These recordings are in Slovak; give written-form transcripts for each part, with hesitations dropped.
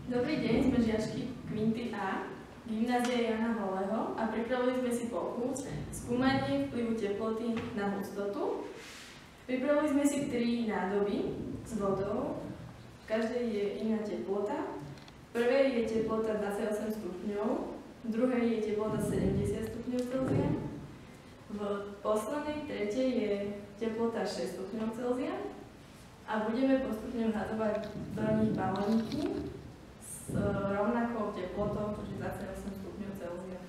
Dobrý deň, sme žiačky Kvinty A, Gymnázia Jana Holého a pripravili sme si pokus skúmanie vplyvu teploty na hustotu. Pripravili sme si 3 nádoby s vodou, v každej je iná teplota. V prvej je teplota 28 stupňov, v druhej je teplota 70 stupňov Celzia, v poslednej tretej je teplota 6 stupňov Celzia a budeme postupne vhadzovať do nich balóniky s rovnakou teplotou, čiže 28 stupňov Celzia.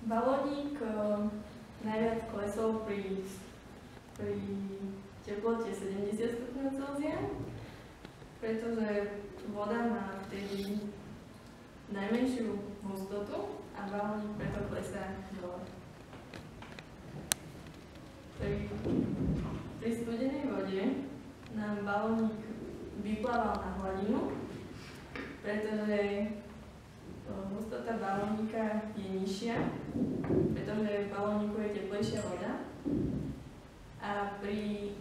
Balónik najviac klesol pri teplote 70 stupňov Celzia, pretože voda má vtedy najmenšiu hustotu a balónik preto klesá dole. Pri studenej vode nám balónik vyplával na hladinu, pretože hustota balónika je nižšia, pretože v balóniku je teplejšia voda a pri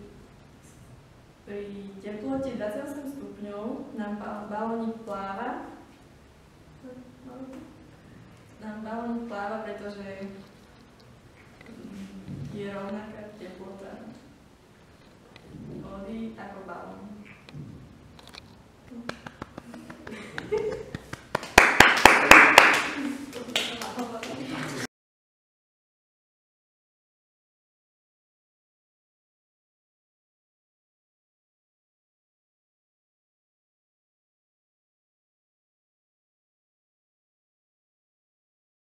teplote 28 stupňov nám balónik pláva, pretože je rovnaká teplota.